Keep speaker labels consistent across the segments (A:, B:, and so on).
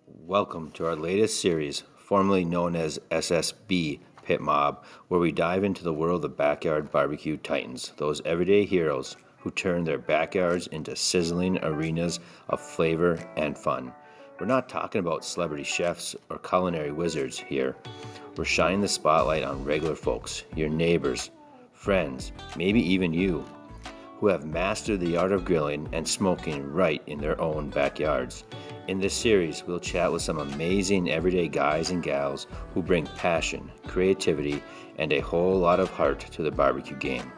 A: Welcome to our latest series, formerly known as SSB Pit Mob, where we dive into the world of backyard BBQ Titans, those everyday heroes who turn their backyards into sizzling arenas of flavor and fun. We're not talking about celebrity chefs or culinary wizards here. We're shining the spotlight on regular folks, your neighbors, friends, maybe even you, who have mastered the art of grilling and smoking right in their own backyards. In this series, we'll chat with some amazing everyday guys and gals who bring passion, creativity, and a whole lot of heart to the barbecue game.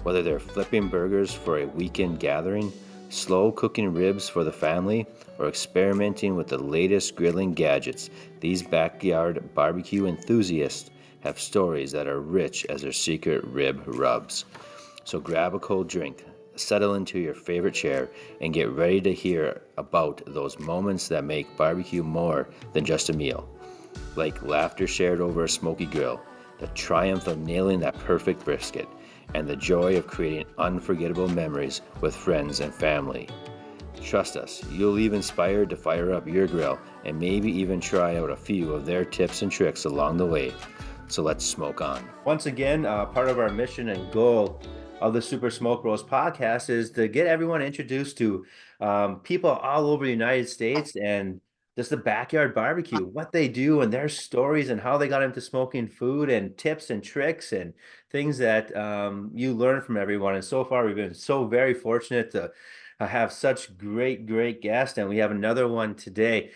A: Whether they're flipping burgers for a weekend gathering, slow cooking ribs for the family, or experimenting with the latest grilling gadgets, these backyard barbecue enthusiasts have stories that are rich as their secret rib rubs. So grab a cold drink, settle into your favorite chair, and get ready to hear about those moments that make barbecue more than just a meal. Like laughter shared over a smoky grill, the triumph of nailing that perfect brisket, and the joy of creating unforgettable memories with friends and family. Trust us, you'll leave inspired to fire up your grill and maybe even try out a few of their tips and tricks along the way. So let's smoke on. Once again, part of our mission and goal of the Super Smoke Roast podcast is to get everyone introduced to people all over the United States and just the backyard barbecue, what they do and their stories and how they got into smoking food and tips and tricks and things that you learn from everyone. And so far, we've been so very fortunate to have such great guests, and we have another one today.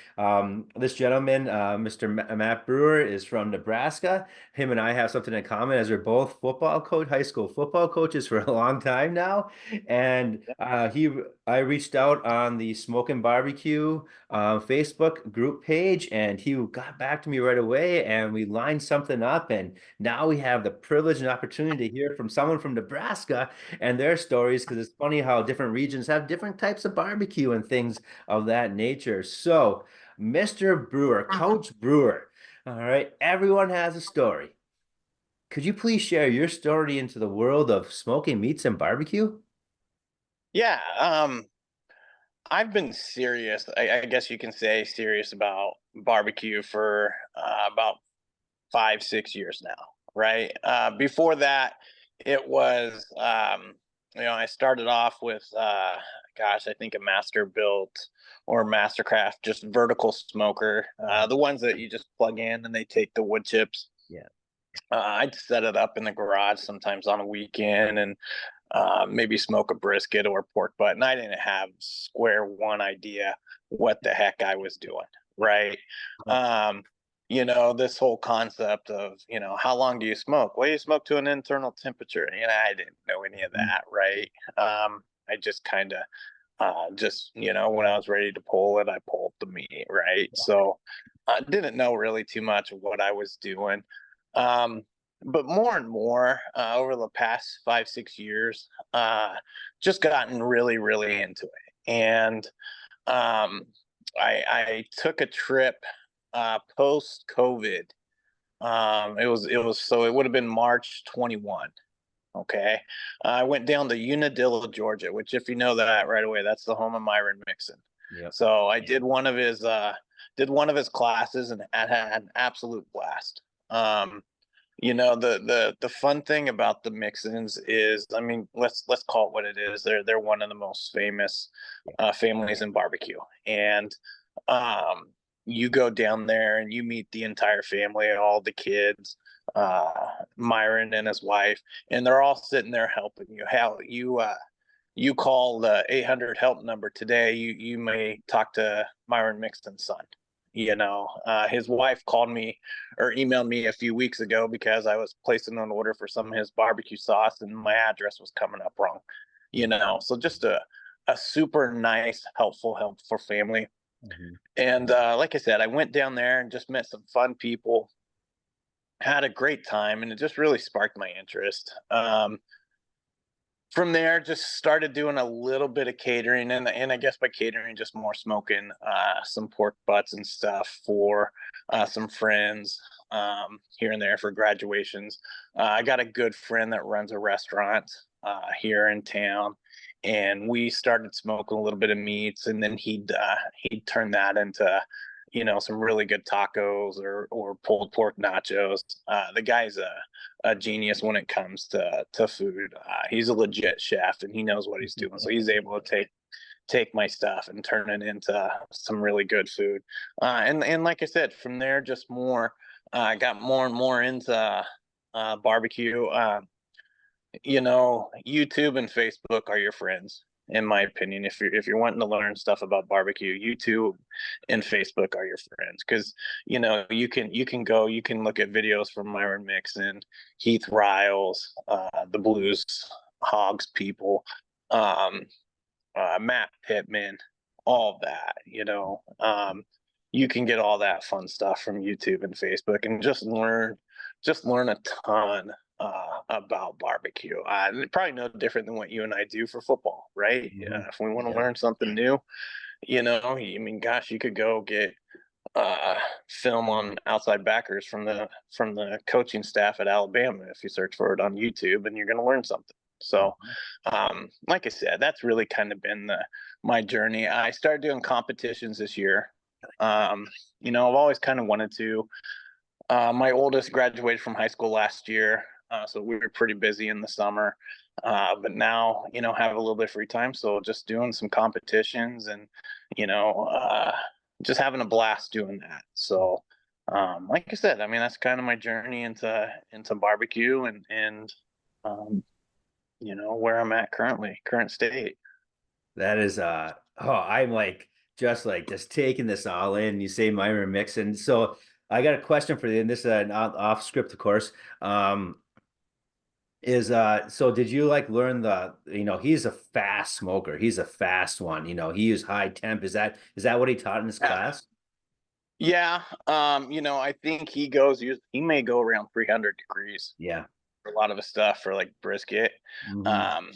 A: This gentleman, Mr. Matt Brewer, is from Nebraska. Him and I have something in common as we're both high school football coaches for a long time now. And I reached out on the Smoke and Barbecue Facebook group page, and he got back to me right away, and we lined something up. And now we have the privilege and opportunity to hear from someone from Nebraska and their stories, because it's funny how different regions have different types of barbecue and things of that nature. So, Mr. Brewer, Coach Brewer, all right, everyone has a story. Could you please share your story into the world of smoking meats and barbecue?
B: Yeah, I've been serious. I guess you can say serious about barbecue for about 5, 6 years now, right? Before that, it was, I started off with, I think a master built or mastercraft, just vertical smoker, the ones that you just plug in and they take the wood chips.
A: Yeah.
B: I'd set it up in the garage sometimes on a weekend and maybe smoke a brisket or a pork butt. And I didn't have square one idea what the heck I was doing. Right. Um, this whole concept of, how long do you smoke? Well, you smoke to an internal temperature. I didn't know any of that. Right. I just kind of, when I was ready to pull it, I pulled the meat. Right. So I didn't know really too much of what I was doing. Um, but more and more over the past 5, 6 years, just gotten really into it. And um, I took a trip post COVID. It would have been March 21. Okay, I went down to Unadilla, Georgia, which, if you know that right away, that's the home of Myron Mixon.
A: Yep.
B: So I did one of his classes and had an absolute blast. Um, the fun thing about the Mixons is, I mean, let's call it what it is. They're one of the most famous families in barbecue, and um, you go down there and you meet the entire family, all the kids, Myron and his wife, and they're all sitting there helping you. How you call the 800 help number today, you may talk to Myron Mixon's son. His wife called me or emailed me a few weeks ago because I was placing an order for some of his barbecue sauce and my address was coming up wrong. So just a super nice, helpful family.
A: Mhm.
B: And like I said, I went down there and just met some fun people, had a great time, and it just really sparked my interest. From there, just started doing a little bit of catering, and I guess by catering, just more smoking some pork butts and stuff for some friends here and there for graduations. I got a good friend that runs a restaurant here in town, and we started smoking a little bit of meats, and then he'd turn that into some really good tacos or pulled pork nachos. The guy's a genius when it comes to food. He's a legit chef and he knows what he's doing. So he's able to take my stuff and turn it into some really good food. And like I said, from there, just more, I got more and more into barbecue. YouTube and Facebook are your friends, in my opinion. If you're wanting to learn stuff about barbecue, YouTube and Facebook are your friends because you can look at videos from Myron Mixon, Heath Riles, the Blues Hogs people, um, Matt Pittman, all of that. You can get all that fun stuff from YouTube and Facebook and just learn a ton about barbecue. Probably no different than what you and I do for football, right?
A: Hmm.
B: If we want to
A: Yeah.
B: learn something new, I mean, gosh, you could go get film on outside backers from the coaching staff at Alabama if you search for it on YouTube, and you're going to learn something. So,
A: Mhm.
B: like I said, that's really kind of been my journey. I started doing competitions this year. I've always kind of wanted to. My oldest graduated from high school last year, so we were pretty busy in the summer. But now, have a little bit of free time, so just doing some competitions and, you know, uh, just having a blast doing that. So, like I said, I mean, that's kind of my journey into barbecue and um, where I'm at currently, current state.
A: That is I'm like just taking this all in. You say Myron Mixon. So I got a question for you, and this is an off script, of course. Is so did you like learn he's a fast smoker. He's a fast one. He used high temp. Is that what he taught in his class?
B: Yeah, I think he may go around 300 degrees
A: Yeah.
B: for a lot of the stuff for like brisket.
A: Hmm.
B: Um,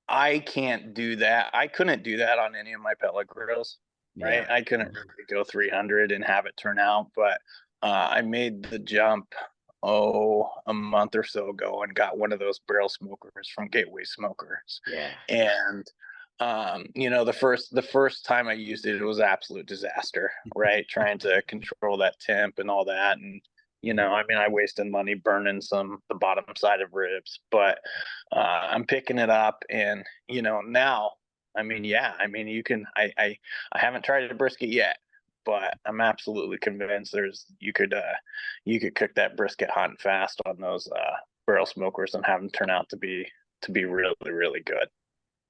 B: I can't do that. I couldn't do that on any of my pellet grills, right?
A: Yeah.
B: I couldn't really go 300 and have it turn out, but I made the jump a month or so ago and got one of those barrel smokers from Gateway Smokers.
A: Yeah.
B: And the first time I used it, it was absolute disaster, right? Trying to control that temp and all that. And I mean, I wasted money burning the bottom side of ribs, but I'm picking it up, and now, I mean, yeah, I mean, you can. I haven't tried a brisket yet, but I'm absolutely convinced you could cook that brisket hot and fast on those barrel smokers and have them turn out to be really really good.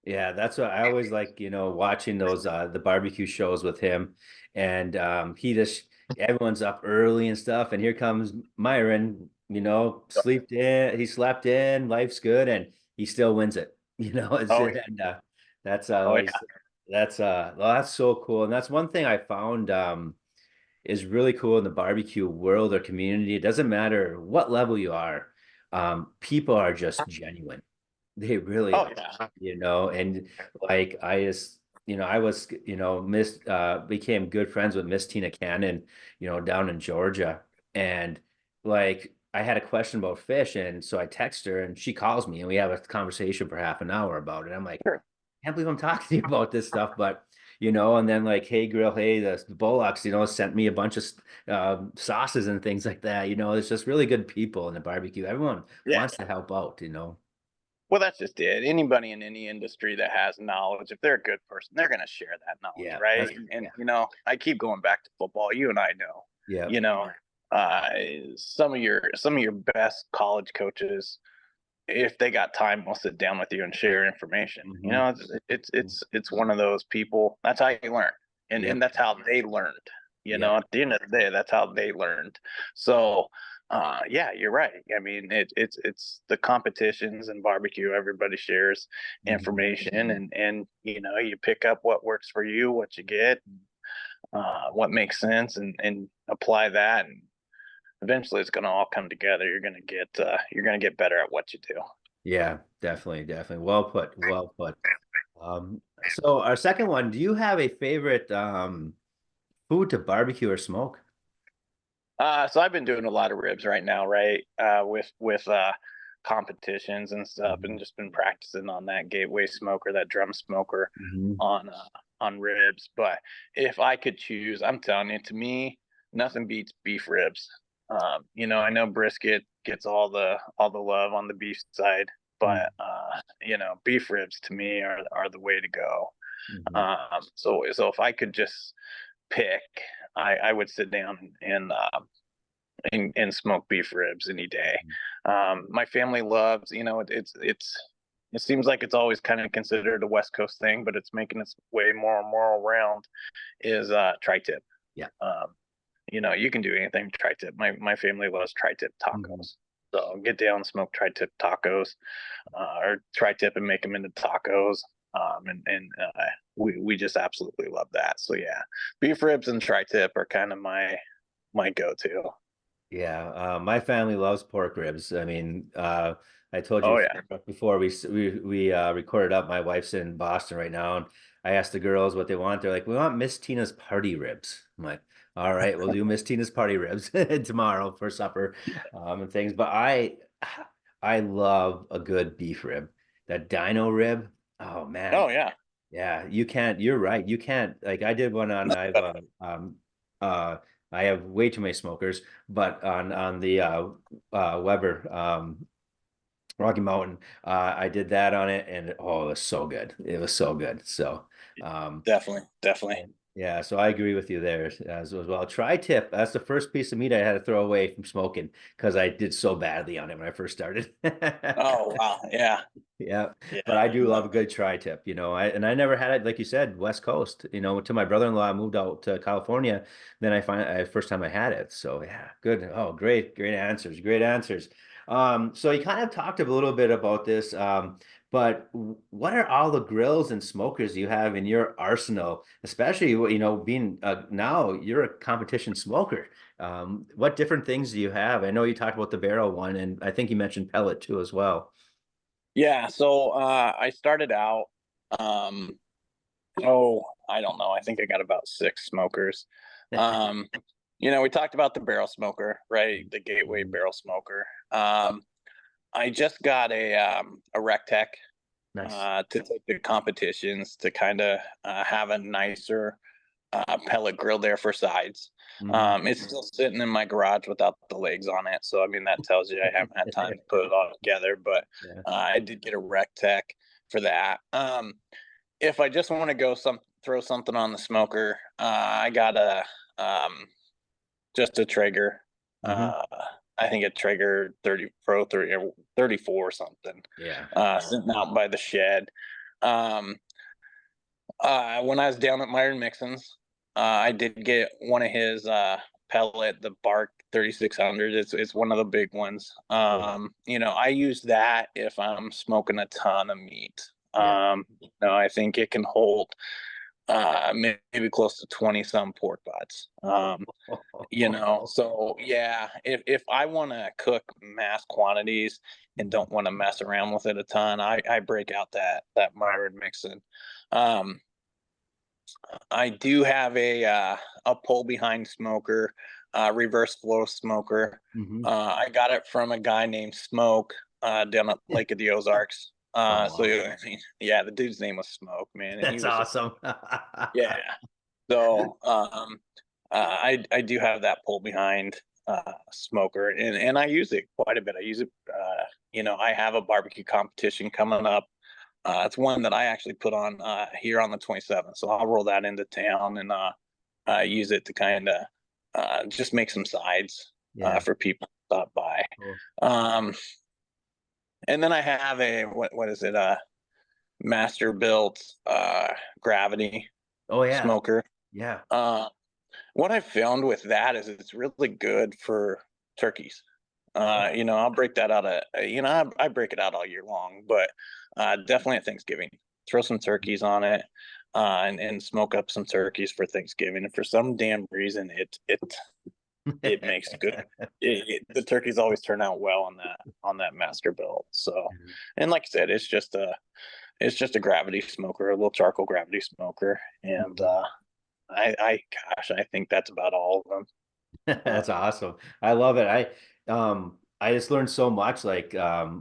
A: Yeah, that's what I always like, watching those the barbecue shows with him. And he just everyone's up early and stuff. And here comes Myron, he slept in, life's good, and he still wins it. It's
B: Oh
A: and that's
B: oh yeah.
A: always well, that's so cool. And that's one thing I found is really cool in the barbecue world or community. It doesn't matter what level you are, people are just genuine. They really
B: Oh
A: are,
B: yeah.
A: and like I was, Miss became good friends with Miss Tina Cannon, down in Georgia. And like I had a question about fish, and so I text her and she calls me and we have a conversation for half an hour about it. I'm like,
B: Sure.
A: can't believe I'm talking to you about this stuff, but and then like, hey grill, hey, the Bullocks, sent me a bunch of sauces and things like that. It's just really good people in the barbecue. Everyone
B: Yeah.
A: wants to help out.
B: Well, that's just it. Anybody in any industry that has knowledge, if they're a good person, they're going to share that knowledge,
A: Yeah,
B: right?
A: that's
B: And
A: yeah,
B: I keep going back to football. You and I know,
A: yeah.
B: you know, uh, some of your best college coaches, if they got time, will sit down with you and share information.
A: Hmm.
B: It's one of those people. That's how you learn, and
A: Yep.
B: that's how they learned.
A: Yep.
B: At the end of the day, that's how they learned. So, yeah, you're right. I mean, it's the competitions and barbecue. Everybody shares
A: Mhm.
B: information, and you pick up what works for you, what you get, what makes sense, and apply that. And eventually, it's going to all come together. You're going to get better at what you do.
A: Yeah, definitely, definitely. Well put. Well put. So our second one, do you have a favorite food to barbecue or smoke?
B: So I've been doing a lot of ribs right now, right? With competitions and stuff, and
A: Hmm.
B: just been practicing on that gateway smoker, that drum smoker,
A: Hmm.
B: on on ribs, but if I could choose, I'm telling you, to me, nothing beats beef ribs. I know brisket gets all the love on the beef side, but beef ribs to me are the way to go.
A: Mm-hmm.
B: So if I could just pick, I would sit down and smoke beef ribs any day. My family loves, it seems like it's always kind of considered a West Coast thing, but it's making its way more and more around. Is tri-tip.
A: Yeah.
B: You can do anything tri-tip. My family loves tri-tip
A: Mm-hmm.
B: tacos. So get down and smoke tri-tip tacos, or tri-tip and make them into tacos. We just absolutely love that. So yeah, beef ribs and tri-tip are kind of my go-to.
A: Yeah, my family loves pork ribs. I mean, I told you
B: Oh yeah.
A: before we recorded up. My wife's in Boston right now, and I asked the girls what they want. They're like, "We want Miss Tina's party ribs." I'm like, "All right, we'll do Miss Tina's party ribs tomorrow for supper, and things." But I love a good beef rib. That dino rib. Oh man,
B: Oh yeah.
A: yeah, you can't. You're right. You can't. Like I did one on. Uh, I have way too many smokers, but on the Weber Rocky Mountain, I did that on it, and oh, it was so good. It was so good. So, um,
B: Definitely, definitely.
A: yeah, so I agree with you there as well. Tri-tip, that's the first piece of meat I had to throw away from smoking because I did so badly on it when I first started.
B: Oh wow, yeah,
A: Yeah,
B: yeah.
A: but I do
B: No,
A: love a good tri-tip, I never had it, like you said, West Coast, to my brother-in-law. I moved out to California, then first time I had it. So yeah, good. Oh, great answers, great answers. So you kind of talked a little bit about this, but what are all the grills and smokers you have in your arsenal, especially, being now you're a competition smoker. What different things do you have? I know you talked about the barrel one, and I think you mentioned pellet too as well.
B: yeah. So I started out. Um, oh, I don't know. I think I got about six smokers. Um, we talked about the barrel smoker, right? The Gateway
A: Mhm.
B: barrel smoker. I just got a Rectech
A: Nice.
B: to take the competitions to kind of have a nicer pellet grill there for sides.
A: Hmm.
B: It's still sitting in my garage without the legs on it, so I mean that tells you I haven't had time to put it all together. But
A: Yeah.
B: I did get a Rectech for that. If I just want to throw something on the smoker, I got a just a Traeger.
A: Hmm.
B: Uh, I think a Traeger 30 Pro 30 or 34 or something.
A: Yeah.
B: Sitting out by the shed. Um, when I was down at Myron Mixon's, I did get one of his pellet, the Bark 3600. It's one of the big ones.
A: Cool.
B: I use that if I'm smoking a ton of meat.
A: Yeah.
B: I think it can hold maybe close to 20 some pork butts. So yeah, if I want to cook mass quantities and don't want to mess around with it a ton, I break out that Myron Mixon. Um, I do have a pull behind smoker, reverse flow smoker.
A: Hmm.
B: I got it from a guy named Smoke down at Lake of the Ozarks. So
A: Oh,
B: I mean, yeah, the dude's name was Smoke, man, and he
A: that's
B: was just
A: awesome.
B: yeah. So I do have that pull behind smoker, and I use it quite a bit. I use it. I have a barbecue competition coming up. It's one that I actually put on here on the 27th. So I'll roll that into town and use it to kind of just make some sides
A: Yeah.
B: for people to stop by.
A: Cool.
B: Um, and then I have a what is it? Master built gravity
A: Oh yeah.
B: smoker.
A: Yeah.
B: Uh, what I found with that is it's really good for turkeys.
A: Oh.
B: I'll break that out. I break it out all year long, but definitely at Thanksgiving, throw some turkeys on it, and smoke up some turkeys for Thanksgiving. And for some damn reason, it makes good. The turkeys always turn out well on that master build. So, and like I said, it's just a gravity smoker, a little charcoal gravity smoker, and
A: Mhm.
B: gosh, I think that's about all of them.
A: That's awesome. I love it. I just learned so much, like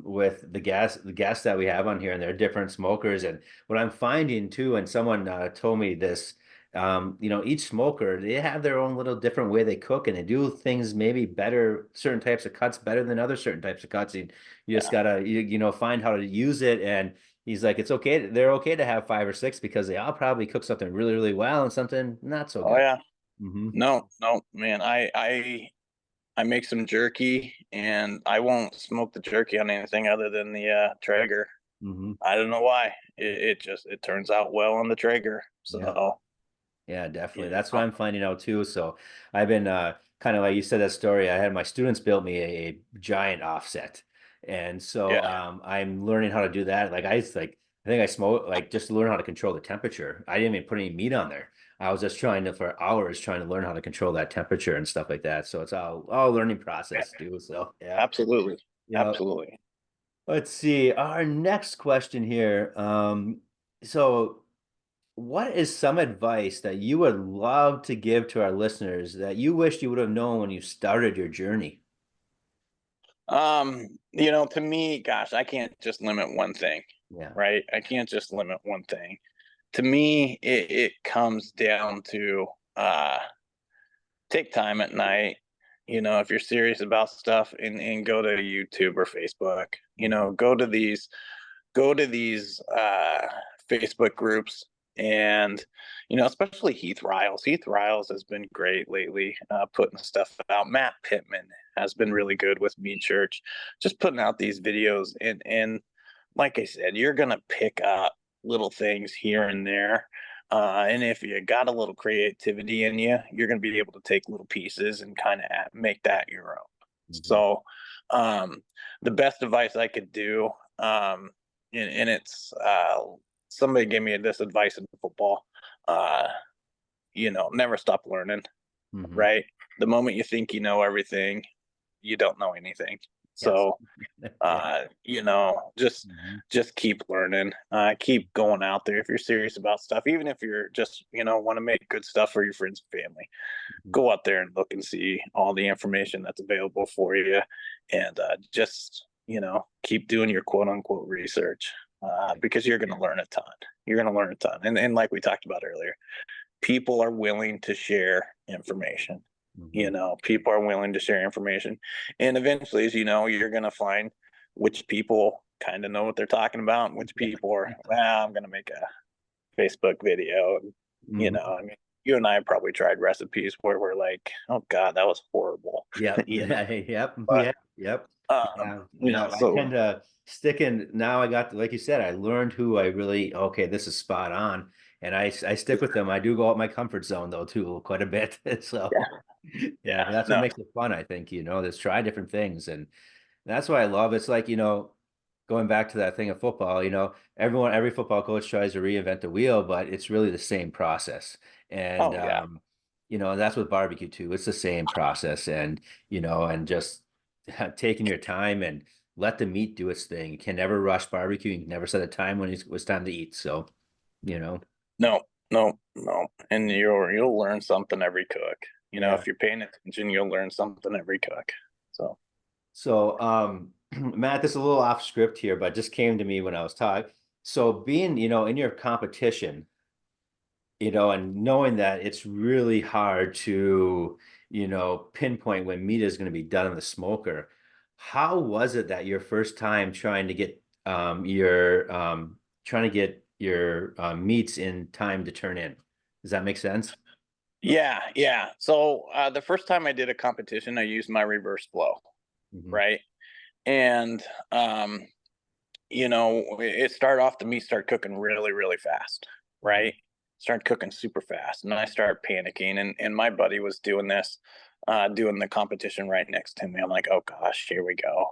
A: with the guests that we have on here, and they're different smokers. And what I'm finding too, and someone told me this, each smoker, they have their own little different way they cook, and they do things maybe better, certain types of cuts better than other certain types of cuts. You just
B: Yeah.
A: gotta find how to use it. And he's like, it's okay, they're okay to have five or six because they all probably cook something really, really well and something not so
B: Oh
A: good.
B: yeah.
A: Hmm.
B: No, no, man. I make some jerky, and I won't smoke the jerky on anything other than the Traeger.
A: Hmm.
B: I don't know why. It turns out well on the Traeger.
A: Yeah.
B: So
A: Yeah, definitely.
B: you
A: That's what
B: know,
A: I'm finding out too. So I've been kind of like you said that story. I had my students build me a giant offset. And so
B: yeah.
A: I'm learning how to do that. I think I smoke like just to learn how to control the temperature. I didn't even put any meat on there. I was just trying to for hours trying to learn how to control that temperature and stuff like that. So it's all learning
B: Yeah,
A: process too. So yeah.
B: absolutely.
A: Yeah.
B: Absolutely.
A: Let's see. Our next question here. So what is some advice that you would love to give to our listeners that you wish you would have known when you started your journey?
B: To me, gosh, I can't just limit one thing,
A: Yeah.
B: right? I can't just limit one thing. To me, it comes down to take time at night. If you're serious about stuff, and go to YouTube or Facebook.
A: Mhm.
B: Go to these Facebook groups, and especially Heath Riles. Heath Riles has been great lately, putting stuff out. Matt Pittman has been really good with Me Church, just putting out these videos, and like I said, you're gonna pick up little things here and there. And if you got a little creativity in you, you're going to be able to take little pieces and kind of make that your own.
A: Mhm.
B: So, um, the best advice I could do, and it's somebody gave me this advice in football. Uh, never stop learning.
A: Mhm.
B: Right, the moment you think you know everything, you don't know anything.
A: Yes.
B: So
A: Yeah.
B: just
A: Mhm.
B: keep learning, keep going out there if you're serious about stuff, even if you're just want to make good stuff for your friends and family.
A: Mhm.
B: Go out there and look and see all the information that's available for you, and just keep doing your quote unquote research, because you're going to learn a ton. You're going to learn a ton, and like we talked about earlier, people are willing to share information.
A: Mhm.
B: People are willing to share information. And eventually, as you know, you're going to find which people kind of know what they're talking about, and which
A: Yeah.
B: people are, well, I'm going to make a Facebook video. And,
A: Mhm.
B: I mean, you and I probably tried recipes where we're like, oh God, that was horrible.
A: Yep.
B: you know,
A: Yep.
B: but,
A: Yep. Yep. Yeah. Yeah. I
B: so
A: tend to stick in now. I got, like you said, I learned who I really, okay, this is spot on. And I stick with them. I do go out my comfort zone though, too, quite a bit.
B: yeah,
A: So yeah,
B: yeah,
A: that's what
B: no,
A: makes it fun, I think, just try different things. And that's what I love. It's like, going back to that thing of football, every football coach tries to reinvent the wheel, but it's really the same process. And
B: oh yeah,
A: that's with barbecue too. It's the same process, and just taking your time and let the meat do its thing. You can never rush barbecue. You can never set a time when it was time to eat. So, you know,
B: no, no, no. And you'll learn something every cook.
A: yeah.
B: If you're paying attention, you'll learn something every cook. So
A: So, Matt, this is a little off script here, but just came to me when I was talking. So being, in your competition, and knowing that it's really hard to, pinpoint when meat is going to be done in the smoker. How was it that your first time trying to get your meats in time to turn in? Does that make sense?
B: yeah, yeah. So the first time I did a competition, I used my reverse flow,
A: Hmm.
B: right? And um, it started off, the meat started cooking really, really fast,
A: Hmm.
B: right? Started cooking super fast, and I started panicking. And my buddy was doing this, doing the competition right next to me. I'm like, oh gosh, here we go.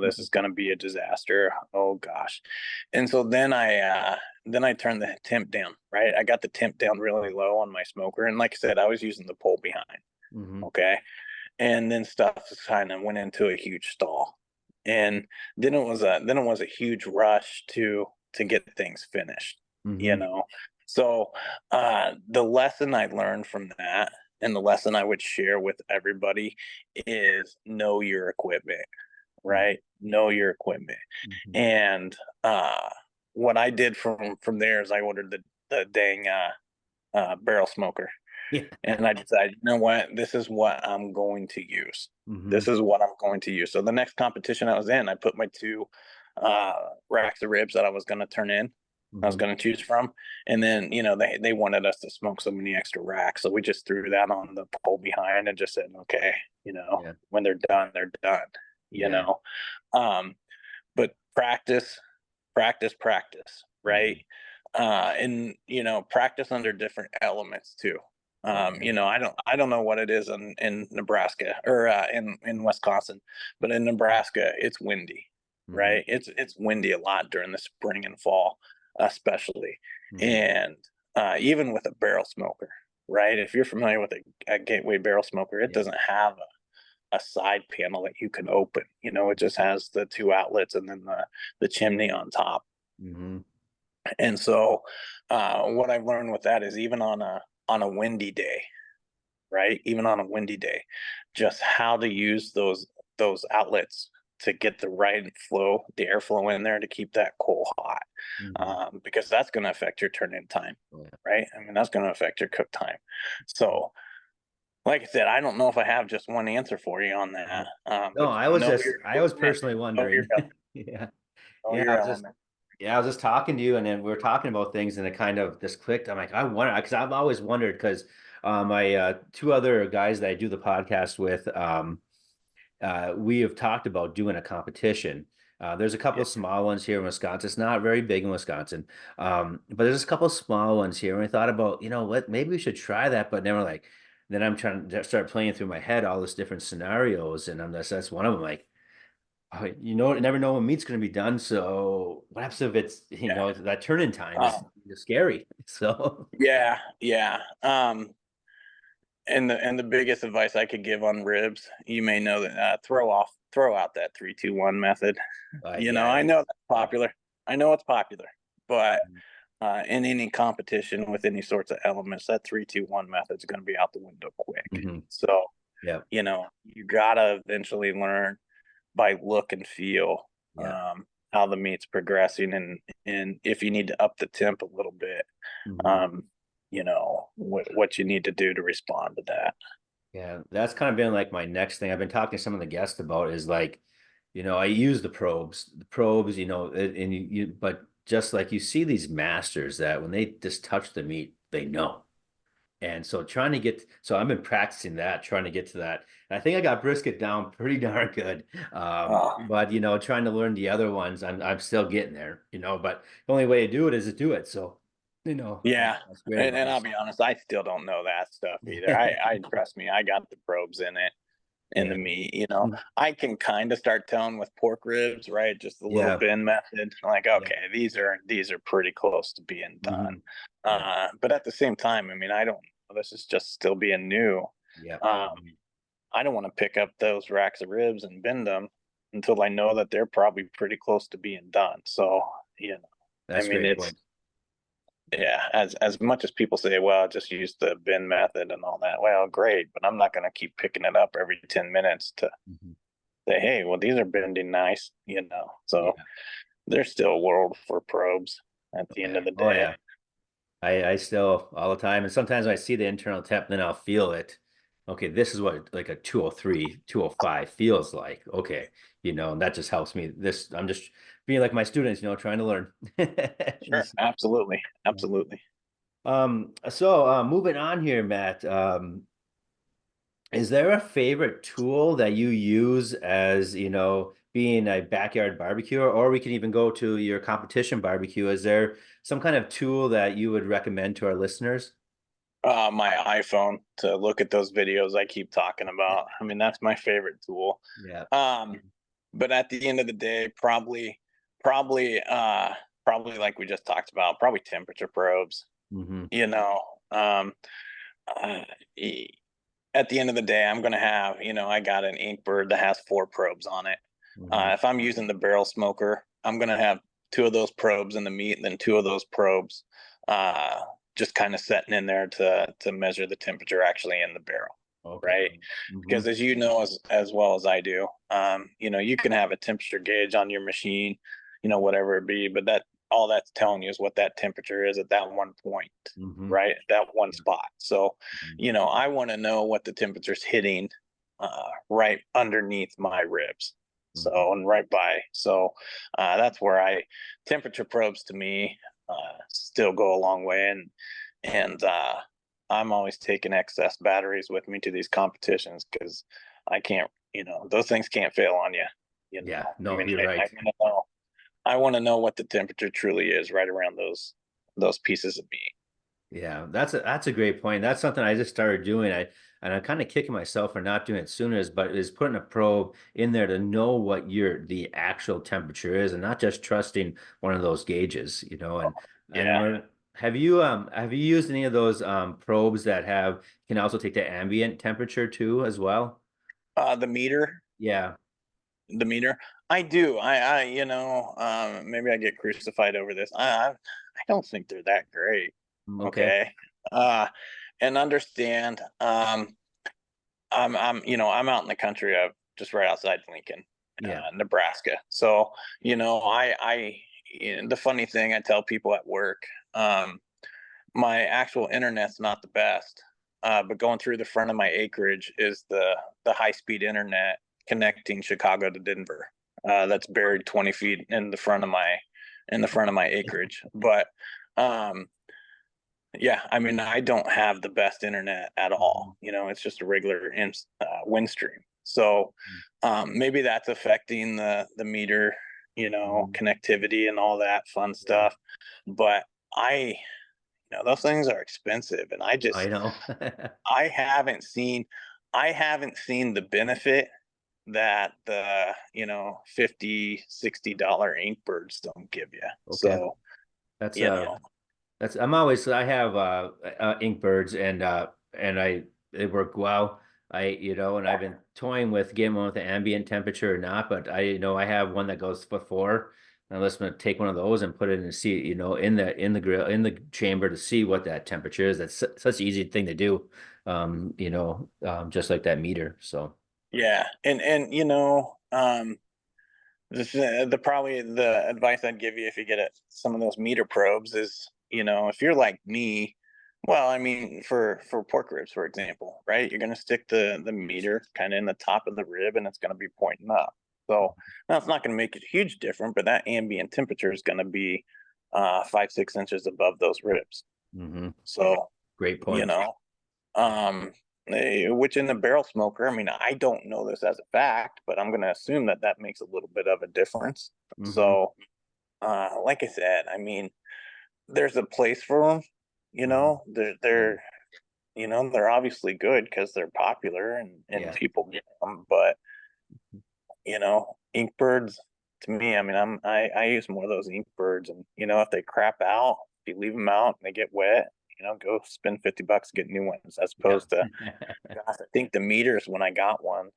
B: This is gonna be a disaster. Oh gosh. And so then I turned the temp down, right? I got the temp down really low on my smoker, and like I said, I was using the pole behind.
A: Hmm.
B: Okay, and then stuff kind of went into a huge stall, and then it was a huge rush to get things finished, you
A: Hmm.
B: know so the lesson I learned from that, and the lesson I would share with everybody, is know your equipment. right? Know your equipment.
A: Mhm.
B: And what I did from there is I ordered the dang barrel smoker.
A: Yeah.
B: And I decided, you know what, this is what I'm going to use.
A: Mhm.
B: This is what I'm going to use. So the next competition I was in, I put my two racks of ribs that I was going to turn in. I was
A: Mhm.
B: going to choose from, and then they wanted us to smoke so many extra racks, so we just threw that on the pole behind and just said, okay,
A: Yeah.
B: when they're done, they're done. You
A: Yeah.
B: know, um, but practice, practice, practice, right?
A: Mhm.
B: And practice under different elements too.
A: Oh, yeah.
B: I don't know what it is in Nebraska or in Wisconsin, but in Nebraska it's windy,
A: Mhm.
B: right? It's windy a lot during the spring and fall, especially,
A: Mhm.
B: and even with a barrel smoker, right? If you're familiar with a gateway barrel smoker, it
A: Yeah.
B: doesn't have a side panel that you can open. It just has the two outlets and then the chimney on top.
A: Mhm.
B: And so, what I've learned with that is even on a windy day, right? Even on a windy day, just how to use those outlets to get the right flow, the airflow in there to keep that coal hot,
A: Mhm.
B: because that's going to affect your turn-in time,
A: Oh, yeah.
B: right? I mean, that's going to affect your cook time. So, like I said, I don't know if I have just one answer for you on that,
A: Yeah. No,
B: but
A: I was
B: know
A: just
B: your
A: I was
B: equipment
A: personally
B: and know your
A: wondering. Yeah.
B: know
A: Yeah,
B: your element.
A: I was just talking to you, and then we were talking about things, and it kind of just clicked. I'm like, I wonder, because I've always wondered, because my two other guys that I do the podcast with, we have talked about doing a competition. There's a couple
B: Yeah,
A: of small ones here in Wisconsin. It's not very big in Wisconsin, but there's a couple of small ones here. And I thought about, you know what, maybe we should try that. But then we're like, then I'm trying to start playing through my head all this different scenarios, and that's one of them. Like, oh, you never know when meat's going to be done. So what happens if it's, that turn-in time
B: yeah,
A: is scary. So
B: yeah, yeah. And the biggest advice I could give on ribs, you may know that throw out that 3-2-1 method.
A: yeah,
B: I know that's popular. I know it's popular, but
A: mhm,
B: in any competition with any sorts of elements, that 3-2-1 method is going to be out the window quick.
A: mhm,
B: So,
A: yeah,
B: you gotta eventually learn by look and feel,
A: yeah.
B: how the meat's progressing, and if you need to up the temp a little bit,
A: Mhm.
B: um, what you need to do to respond to that.
A: Yeah, that's kind of been like my next thing. I've been talking to some of the guests about is like, I use the probes, but just like you see these masters that when they just touch the meat, they know. And so so I've been practicing that, trying to get to that. And I think I got brisket down pretty darn good.
B: Oh,
A: But trying to learn the other ones, I'm still getting there, but the only way to do it is to do it. So,
B: yeah,
A: that's great
B: and I'll
A: advice.
B: be honest, I still don't know that stuff either. I trust me, I got the probes in the
A: Yeah.
B: meat. I can kind of start telling with pork ribs, right? Just a little
A: Yeah.
B: bend method. Like,
A: Yeah.
B: okay, these are pretty close to being done.
A: Hmm. Yeah.
B: But at the same time, I mean, I don't. This is just still being new.
A: Yeah.
B: Um, I don't want to pick up those racks of ribs and bend them until I know that they're probably pretty close to being done. So, I
A: That's a
B: mean,
A: great
B: it's
A: point.
B: yeah, as much as people say, well, just use the bin method and all that. Well, great, but I'm not going to keep picking it up every 10 minutes to
A: Mhm.
B: say, hey, well, these are bending nice. So
A: Yeah.
B: there's still a world for probes at
A: Oh
B: the end
A: yeah.
B: of the
A: Oh
B: day.
A: yeah. I still all the time, and sometimes I see the internal temp, then I'll feel it. Okay, this is what like a 203, 205 feels like. Okay, and that just helps me. I'm just being like my students, trying to learn.
B: Sure, absolutely,
A: Yeah.
B: absolutely.
A: So moving on here, Matt. Is there a favorite tool that you use as, being a backyard barbecue, or we can even go to your competition barbecue? Is there some kind of tool that you would recommend to our listeners?
B: My iPhone to look at those videos I keep talking about. I mean, that's my favorite tool.
A: Yeah.
B: Um, but at the end of the day, probably, probably like we just talked about, probably temperature probes.
A: Mm-hmm.
B: You know, um, uh, e- at the end of the day, I'm gonna have, I got an Inkbird that has 4 probes on it.
A: Mm-hmm.
B: If I'm using the barrel smoker, I'm gonna have 2 of those probes in the meat, and then 2 of those probes, uh, just kind of setting in there to measure the temperature actually in the barrel.
A: Okay.
B: right?
A: Mm-hmm.
B: Because as you know, as well as I do, you can have a temperature gauge on your machine, whatever it be, but that all that's telling you is what that temperature is at that one point,
A: Mm-hmm.
B: right? At that one
A: Yeah.
B: spot. So,
A: Mhm.
B: I want to know what the temperature's hitting right underneath my ribs.
A: Mhm.
B: So, and right by. So, that's where temperature probes to me still go a long way. And I'm always taking excess batteries with me to these competitions because I can't, those things can't fail on you.
A: Yeah,
B: I
A: no,
B: mean,
A: you're right.
B: I want to know what the temperature truly is right around those pieces of meat.
A: Yeah, that's a great point. That's something I just started doing. I'm kind of kicking myself for not doing it sooner, but is putting a probe in there to know what the actual temperature is and not just trusting one of those gauges, and
B: Yeah.
A: where have you used any of those probes that can also take the ambient temperature too as well?
B: The meter,
A: Yeah.
B: the meter. I do. Maybe I get crucified over this. I don't think they're that great.
A: Okay.
B: Okay. Uh, and understand. I'm out in the country of just right outside Lincoln,
A: Yeah.
B: Nebraska. So, the funny thing I tell people at work, um, my actual internet's not the best, but going through the front of my acreage is the high speed internet connecting Chicago to Denver. That's buried 20 feet in the front of my acreage. But um, yeah, I mean, I don't have the best internet at
A: Mhm.
B: all. It's just a regular wind stream. So maybe that's affecting the meter,
A: Mhm.
B: connectivity and all that fun
A: Yeah,
B: stuff. But I, those things are expensive, and
A: I know.
B: I haven't seen, I haven't seen the benefit that the 50-$60 ink birds don't give you.
A: Okay.
B: So
A: That's
B: you know,
A: I have ink birds and they work well. And I've been toying with getting one with the ambient temperature or not, but I have one that goes for four. And let's gonna take one of those and put it in the see, in the grill in the chamber to see what that temperature is. That's such an easy thing to do. Just like that meter. So
B: yeah, and the probably the advice I'd give you if you get some of those meter probes is, if you're like me, well, I mean, for pork ribs, for example, right? You're going to stick the meter kind of in the top of the rib, and it's going to be pointing up. So now it's not going to make it huge different, but that ambient temperature is going to be 5-6 inches above those ribs.
A: mhm.
B: So
A: Great
B: you
A: point.
B: know, um, which in the barrel smoker, I mean, I don't know this as a fact, but I'm going to assume that that makes a little bit of a difference.
A: Hmm.
B: So, like I said, I mean, there's a place for them.
A: Hmm. Yeah.
B: They're obviously good because they're popular and
A: Yeah.
B: people get them. But ink birds to me, I mean, I use more of those ink birds, and if they crap out, if you leave them out and they get wet, go spend $50 to get new ones as
A: Yeah.
B: opposed to, gosh, I think the meters when I got one,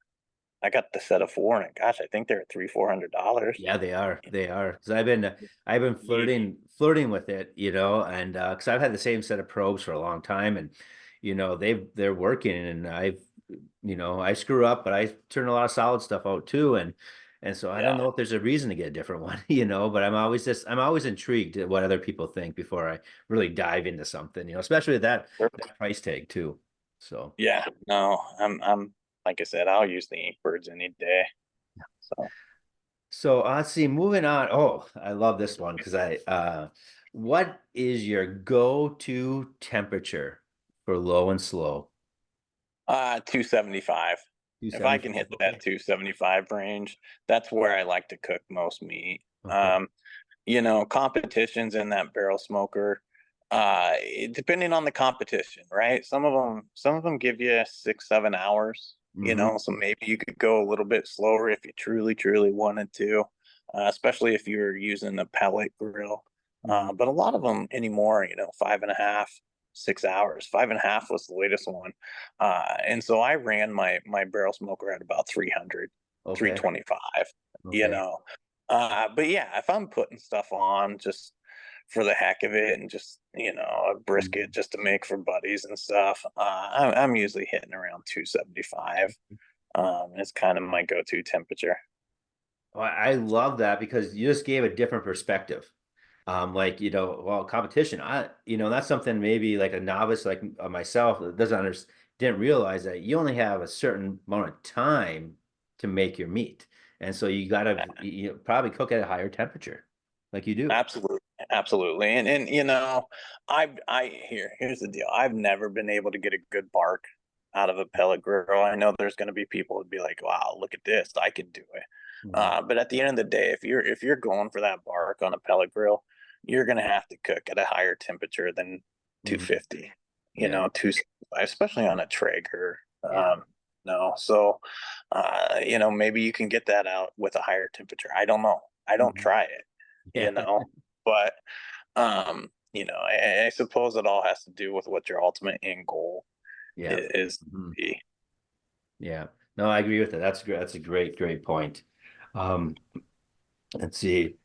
B: I got the set of four, and gosh, I think they're at $300-$400.
A: Yeah, they are. They are. Because I've been
B: Ye-
A: flirting with it, and because I've had the same set of probes for a long time, and they're working, and I screw up, but I turn a lot of solid stuff out too, and so I don't
B: Yeah,
A: know if there's a reason to get a different one, but I'm always intrigued at what other people think before I really dive into something, especially at that price tag too. So.
B: yeah. No, I'm like I said, I'll use the ink birds any day. So,
A: So let's see, moving on. Oh, I love this one because what is your go-to temperature for low and slow?
B: 275. If I can
A: 275.
B: hit
A: Okay.
B: that 275 range, that's where I like to cook most meat.
A: Okay.
B: Competitions in that barrel smoker, depending on the competition, right? Some of them give you 6-7 hours,
A: Mm-hmm.
B: so maybe you could go a little bit slower if you truly, truly wanted to, especially if you're using a pellet grill.
A: Mm-hmm.
B: But a lot of them anymore, 5.5, 6 hours. 5.5 was the latest one. And so I ran my barrel smoker at about 300,
A: Okay.
B: 325, you
A: Okay.
B: know. But yeah, if I'm putting stuff on, just for the heck of it, and just a brisket just to make for buddies and stuff. I'm usually hitting around 275. It's kind of my go-to temperature.
A: Well, I love that because you just gave a different perspective. Like, well, competition, that's something maybe like a novice like myself that doesn't understand, didn't realize that you only have a certain amount of time to make your meat. And so you gotta probably cook at a higher temperature like you do.
B: Absolutely, absolutely. And here's the deal. I've never been able to get a good bark out of a pellet grill. I know there's going to be people who'd be like, "Wow, look at this! I can do it."
A: Mhm.
B: But at the end of the day, if you're going for that bark on a pellet grill, you're going to have to cook at a higher temperature than
A: Mhm.
B: 250.
A: Yeah,
B: 265, especially on a Traeger.
A: yeah.
B: No, so maybe you can get that out with a higher temperature. I don't know. I don't
A: Mhm.
B: try it,
A: Yeah,
B: but I suppose it all has to do with what your ultimate end goal
A: yeah.
B: is to
A: Mhm.
B: be.
A: Yeah. No, I agree with that. That's great. That's a great point. Um, let's see.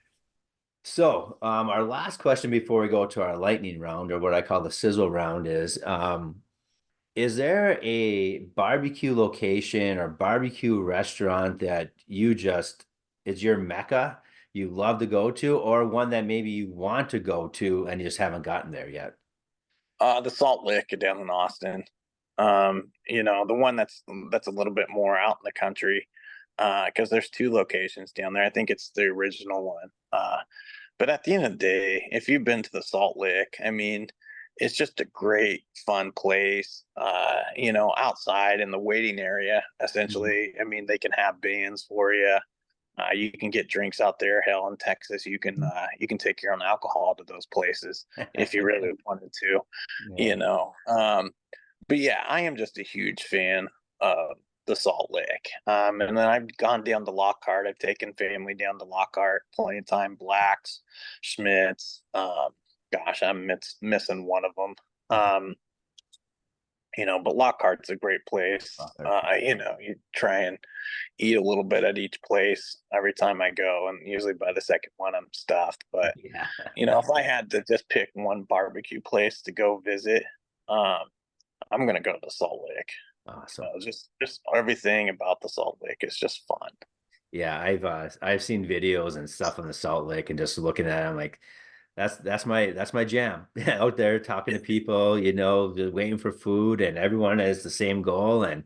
A: So, our last question before we go to our lightning round, or what I call the sizzle round, is there a barbecue location or barbecue restaurant that you just is your mecca you love to go to, or one that maybe you want to go to and you just haven't gotten there yet?
B: The Salt Lick down in Austin. The one that's a little bit more out in the country, because there's two locations down there. I think it's the original one. But at the end of the day, if you've been to the Salt Lick, I mean, it's just a great, fun place. Outside in the waiting area,
A: Mhm.
B: essentially. I mean, they can have bands for you. You can get drinks out there. Hell, in Texas, you can take your own alcohol to those places if you really wanted to.
A: Yeah.
B: You know, um, but yeah, I am just a huge fan of the Salt Lick. And then I've gone down to Lockhart. I've taken family down to Lockhart plenty of time. Blacks, Schmitz. Gosh, missing one of them. Um, but Lockhart's a great place. You try and eat a little bit at each place every time I go, and usually by the second one I'm stuffed. But
A: Yeah.
B: if I had to just pick one barbecue place to go visit, um, I'm gonna go to the Salt Lake.
A: Awesome.
B: Just everything about the Salt Lake is just fun.
A: Yeah, I've seen videos and stuff on the Salt Lake and just looking at it, I'm like, that's my jam. Out there talking to people, just waiting for food, and everyone has the same goal. And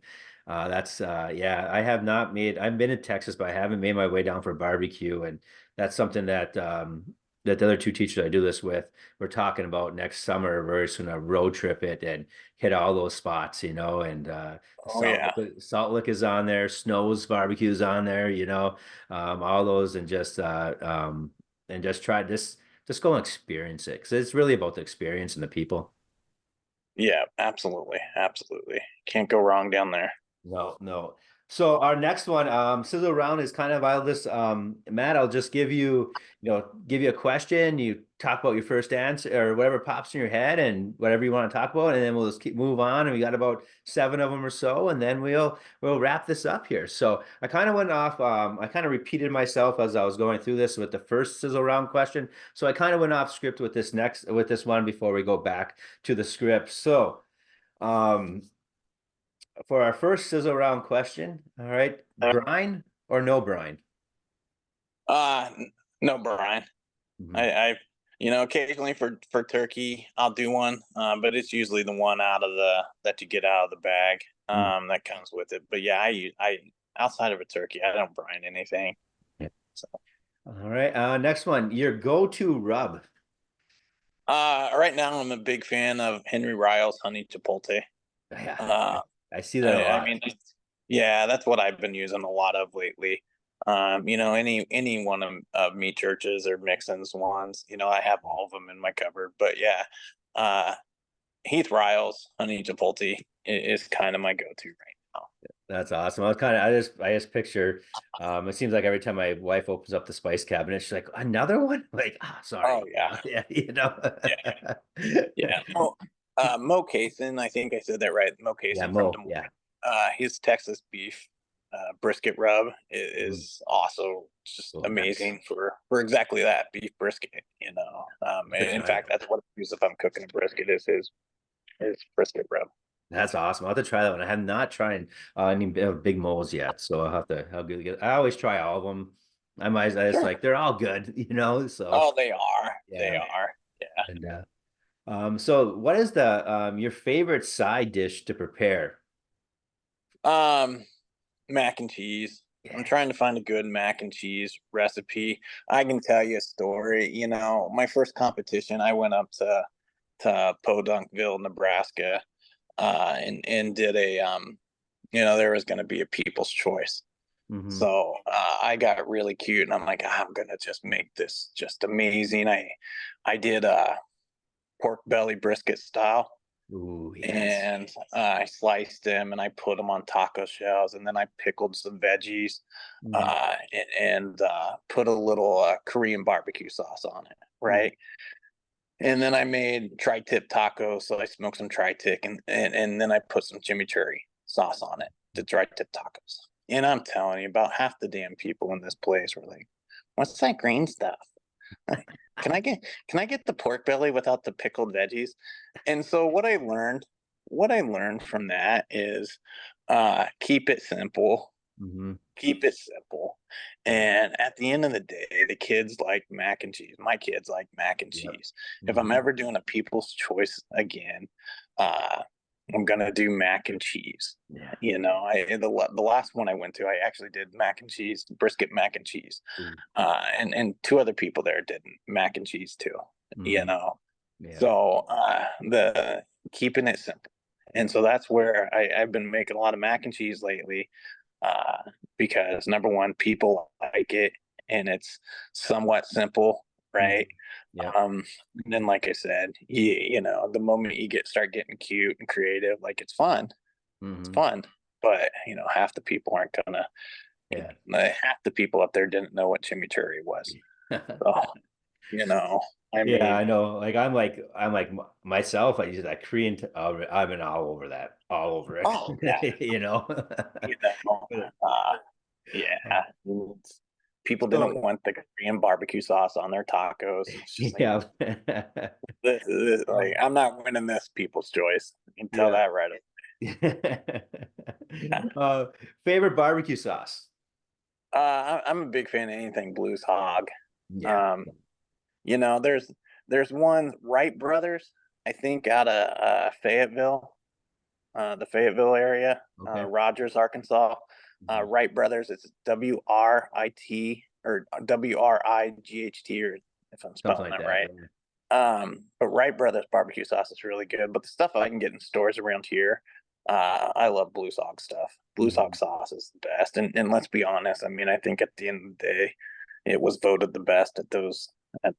A: that's yeah, I've been in Texas, but I haven't made my way down for barbecue. And that's something that the other two teachers I do this with, we're talking about next summer. We're just gonna road trip it and hit all those spots, and the
B: Oh yeah,
A: Salt Lick is on there, Snow's barbecue's on there, all those, and just try this, just go and experience it because it's really about the experience and the people.
B: yeah, absolutely, absolutely. Can't go wrong down there.
A: No, no. So our next one, sizzle round is kind of, Matt, I'll just give you a question. You talk about your first answer or whatever pops in your head and whatever you want to talk about, and then we'll just keep move on. And we got about seven of them or so, and then we'll wrap this up here. So I kind of went off, I kind of repeated myself as I was going through this with the first sizzle round question. So I kind of went off script with this one before we go back to the script. So um for our first sizzle round question, all right, brine or no brine?
B: No, Brian.
A: Mhm.
B: I occasionally for turkey I'll do one, but it's usually the one out of the that you get out of the bag,
A: Mm.
B: that comes with it. But yeah, I outside of a turkey, I don't brine anything.
A: Yeah.
B: So,
A: All right. Next one, your go-to rub.
B: right now I'm a big fan of Henry Ryle's honey chipotle.
A: Yeah,
B: Uh,
A: I see that a
B: I
A: lot.
B: mean, yeah, that's what I've been using a lot of lately. Any one of meat churches or Mixon's ones, I have all of them in my cupboard. But yeah, uh, Heath Riles honey chipotle is kind of my go-to right now.
A: That's awesome. I just picture, it seems like every time my wife opens up the spice cabinet, she's like, another one? Like,
B: Oh
A: sorry.
B: yeah,
A: Yeah,
B: yeah, yeah. Mo Cason, I think I said that right. Mo
A: Yeah,
B: Cason from
A: Mo.
B: Des Moines.
A: Yeah.
B: His Texas beef, brisket rub
A: Mhm.
B: is also just
A: Oh, nice.
B: amazing for exactly that beef brisket.
A: To
B: In
A: try
B: fact,
A: it.
B: that's what I use if I'm cooking a brisket is brisket rub.
A: That's awesome. I'll have to try that one. I have not tried any big moles yet, so I'll have to. I'll get. I always try all of them. It's
B: Sure.
A: like they're all good, So
B: Oh, they are. They
A: yeah.
B: are. Yeah.
A: And so what is the your favorite side dish to prepare?
B: Um, Mac and cheese. I'm
A: Yeah.
B: trying to find a good mac and cheese recipe. I can tell you a story. My first competition, I went up to Podunkville, Nebraska, and did there was going to be a People's Choice.
A: Mm-hmm.
B: So I got really cute, and I'm like, I'm gonna just make this just amazing. I did pork belly brisket style,
A: Ooh, yes.
B: and I sliced them and I put them on taco shells, and then I pickled some veggies,
A: Mm-hmm.
B: and put a little Korean barbecue sauce on it,
A: Ooh.
B: right? And then I made tri-tip tacos, so I smoked some tri-tip, and then I put some chimichurri sauce on it, the tri-tip tacos. And I'm telling you, about half the damn people in this place were like, "What's that green stuff? Can I get can I get the pork belly without the pickled veggies?" And so what I learned from that is keep it simple.
A: Mm-hmm.
B: Keep it simple.
A: Yeah.
B: And at the end of the day, the kids like mac and cheese. My kids like mac and
A: Yep.
B: cheese. If I'm
A: Mm-hmm.
B: ever doing a People's Choice again, uh, I'm gonna do mac and cheese.
A: Yeah.
B: The last one I went to, I actually did mac and cheese, brisket mac and cheese,
A: Ooh.
B: and two other people there did mac and cheese too. You
A: Mm-hmm.
B: know,
A: Yeah.
B: so the keeping it simple, and so that's where I've been making a lot of mac and cheese lately, uh, because number one, people like it, and it's somewhat simple,
A: Mm-hmm.
B: right?
A: Yep.
B: Um, and then, like I said, the moment you start getting cute and creative, like it's
A: Mm-hmm.
B: fun, but half the people aren't gonna.
A: Yeah.
B: Half the people up there didn't know what chimichurri was. So, you know, I
A: Yeah,
B: mean,
A: I know. I'm like myself. I use that Korean. I've been all over that, all over
B: oh yeah,
A: it.
B: you know,
A: But,
B: uh, yeah.
A: uh,
B: People didn't
A: so
B: want the Korean barbecue sauce on their tacos. It's just like,
A: yeah,
B: like I'm not winning this People's Choice. You can tell
A: yeah.
B: that right away.
A: Uh, favorite barbecue sauce?
B: I'm a big fan of anything Blues Hog.
A: Yeah.
B: Um, there's one Wright Brothers, I think, out of Fayetteville, the Fayetteville area,
A: Okay.
B: Rogers, Arkansas.
A: Mhm.
B: Wright Brothers, it's WRIT or WRIGHT, or if I'm
A: Something
B: spelling
A: like
B: that
A: that.
B: right. But Wright Brothers barbecue sauce is really good. But the stuff I can get in stores around here, I love Blue Hog stuff. Blue
A: Yeah.
B: Hog sauce is the best. And let's be honest, I mean, I think at the end of the day, it was voted the best at those
A: Yep.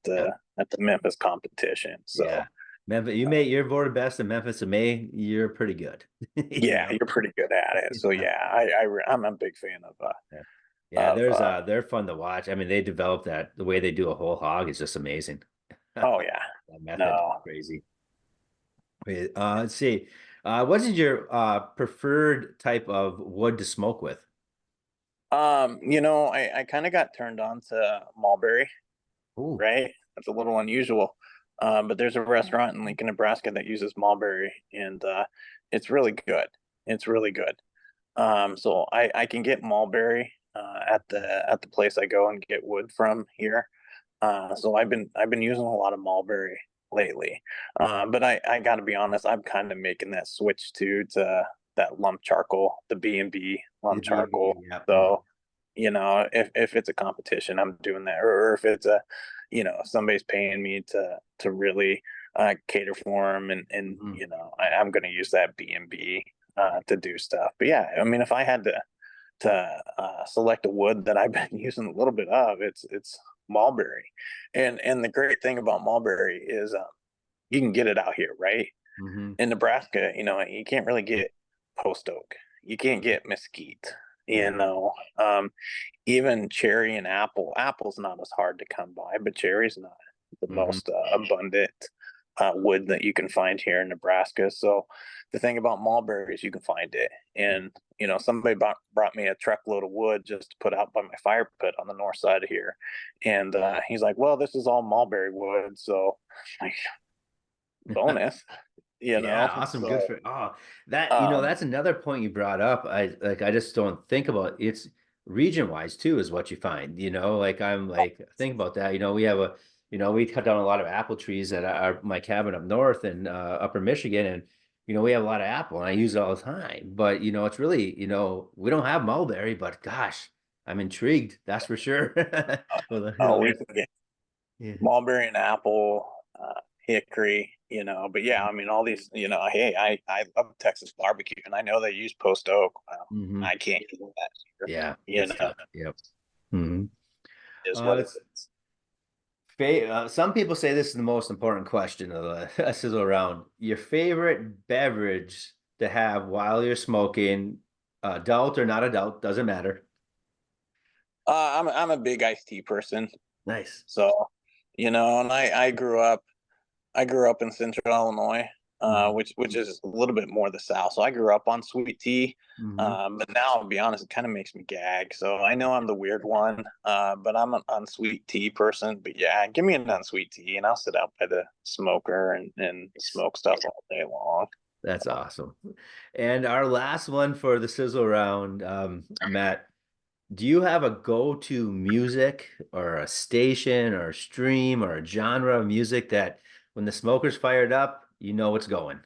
B: at the Memphis competition. So
A: Yeah. Memphis, you're voted best in Memphis in May. You're pretty good. You
B: yeah,
A: know.
B: you're pretty good at it. So
A: Yeah.
B: yeah, I'm a big fan
A: Yeah. Yeah,
B: of
A: they're fun to watch. I mean, they developed that the way they do a whole hog is just amazing.
B: oh yeah.
A: That method is
B: No.
A: crazy. Wait, let's see. What is your preferred type of wood to smoke with?
B: I kind of got turned on to mulberry,
A: Ooh.
B: right? That's a little unusual. But there's a restaurant in Lincoln, Nebraska that uses mulberry, and it's really good. It's really good. So I can get mulberry at the place I go and get wood from here. So I've been using a lot of mulberry lately. But I got to be honest, I'm kind of making that switch to that lump charcoal, the B&B
A: The
B: lump
A: B&B,
B: charcoal.
A: yep.
B: So if it's a competition, I'm doing that, or if it's somebody's paying me to really cater for them, and
A: Mhm.
B: I'm going to use that B&B to do stuff. But yeah, I mean, if I had to select a wood that I've been using a little bit of, it's mulberry, and the great thing about mulberry is you can get it out here, right?
A: Mhm.
B: In Nebraska, you can't really get post oak, you can't get mesquite, you
A: Yeah.
B: know. Um, Even cherry and apple. Apple's not as hard to come by, but cherry's not the
A: Mhm.
B: most abundant. wood that you can find here in Nebraska. So the thing about mulberry is you can find it. And, somebody brought me a truckload of wood just to put out by my fire pit on the north side of here. And he's like, well, this is all mulberry wood. So, like, bonus,
A: Yeah, awesome. Good
B: So,
A: for that,
B: um,
A: that's another point you brought up. I just don't think about it's region wise too, is what you find, like I'm like think about that. We have we cut down a lot of apple trees at my cabin up north in upper Michigan, and we have a lot of apple and I use it all the time. But it's really, we don't have mulberry, but gosh, I'm intrigued, that's for sure.
B: we can get
A: Yeah.
B: mulberry and apple, hickory, but yeah, I mean, all these, hey, I love Texas barbecue and I know they use post oak. Well,
A: Hmm.
B: I can't do that here.
A: Yeah, it's tough. Yep. Hmm.
B: Is what it
A: It's
B: is.
A: some people say this is the most important question of the sizzle round. Your favorite beverage to have while you're smoking, adult or not adult, doesn't matter.
B: I'm a big iced tea person.
A: Nice.
B: So, and I grew up in Central Illinois,
A: Hmm.
B: which is a little bit more the South. So I grew up on sweet tea,
A: Hmm.
B: but now I'll be honest, it kind of makes me gag. So I know I'm the weird one, but I'm an unsweet tea person. But yeah, give me an unsweet tea, and I'll sit out by the smoker and smoke stuff all day long.
A: That's awesome. And our last one for the sizzle round, Matt, do you have a go-to music or a station or a stream or a genre of music that when the smoker's fired up, you know it's going?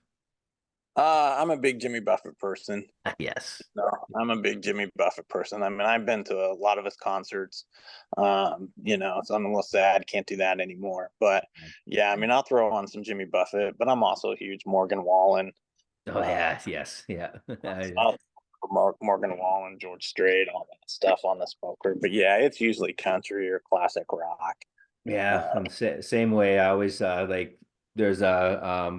B: I'm a big Jimmy Buffett person.
A: Yes.
B: No, I'm a big Jimmy Buffett person. I mean, I've been to a lot of his concerts. So I'm a little sad, can't do that anymore. But yeah, I mean, I'll throw on some Jimmy Buffett, but I'm also a huge Morgan Wallen.
A: Oh
B: Uh,
A: yeah, yes, yeah.
B: I'll Morgan Wallen, George Strait, all that stuff on the smoker. But yeah, it's usually country or classic rock.
A: Yeah,
B: Uh,
A: I'm the same way. I always like there's a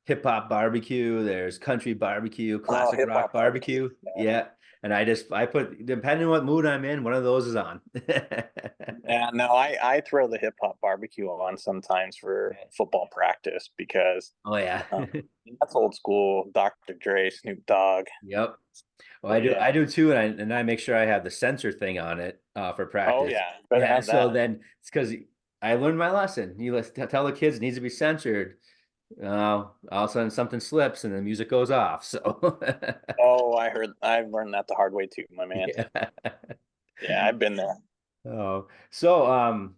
A: hip hop barbecue, there's country barbecue,
B: oh,
A: classic
B: hip
A: rock
B: hop barbecue.
A: barbecue. Yeah. And I put depending on what mood I'm in, one of those is on.
B: Yeah, no, I throw the hip hop barbecue on sometimes for football practice because
A: Oh yeah.
B: um, that's old school. Dr. Dre, Snoop Dogg.
A: Yep. Well,
B: So
A: I
B: yeah.
A: do too, and I make sure I have the sensor thing on it for
B: Oh
A: practice.
B: yeah, better
A: Yeah,
B: have
A: so
B: that.
A: then it's because I learned my lesson. Tell the kids it needs to be censored. All of a sudden something slips and the music goes off. So
B: Oh, I've learned that the hard way too, my man.
A: yeah.
B: Yeah, I've been there.
A: Oh, so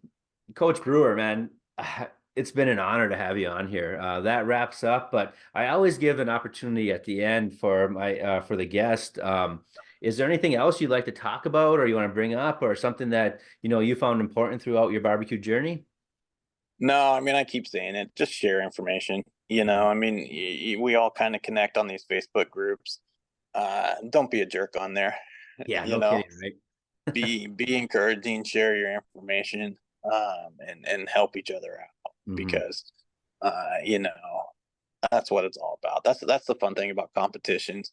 A: Coach Brewer, man, it's been an honor to have you on here. That wraps up, but I always give an opportunity at the end for my for the guest. Is there anything else you'd like to talk about, or you want to bring up, or something that you found important throughout your barbecue journey?
B: No, I mean I keep saying it. Just share information.
A: Mhm.
B: I mean we all kind of connect on these Facebook groups. Don't be a jerk on there.
A: Yeah,
B: You
A: no
B: know,
A: kidding, right?
B: be encouraging, share your information, and help each other out
A: Hmm.
B: because that's what it's all about. That's the fun thing about competitions.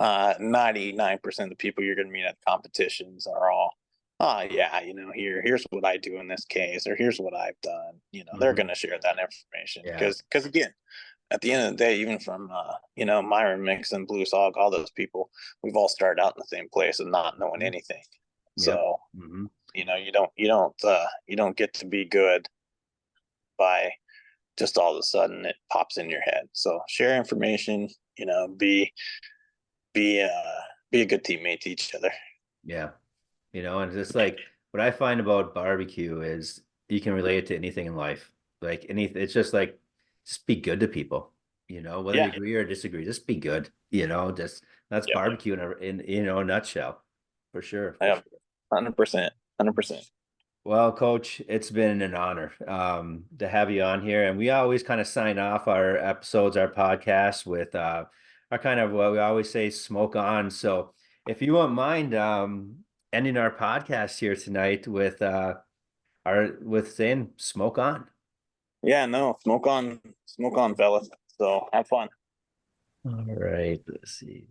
B: 99% of the people you're going to meet at competitions are all, oh yeah, here's what I do in this case, or here's what I've done. They're
A: Hmm.
B: going to share that information
A: Yeah.
B: because again, at the end of the day, even from Myron Mix and Blue Sog, all those people, we've all started out in the same place and not knowing
A: Mhm.
B: anything.
A: Yep.
B: So
A: Hmm.
B: you don't get to be good by just all of a sudden it pops in your head. So share information, be uh be a good teammate to each other.
A: Yeah. And just like what I find about barbecue is you can relate it to anything in life. Like it's just like just be good to people. Whether you
B: Yeah,
A: agree or disagree, just be good. Just that's
B: yeah,
A: barbecue in a nutshell, for sure, for
B: yeah,
A: sure.
B: 100%, 100%.
A: Well, Coach, it's been an honor to have you on here, and we always kind of sign off our episodes, our podcasts with our kind of what we always say, smoke on. So, if you won't mind ending our podcast here tonight with our with saying smoke on.
B: Yeah, no, smoke on, fellas. So have fun.
A: All right, let's see.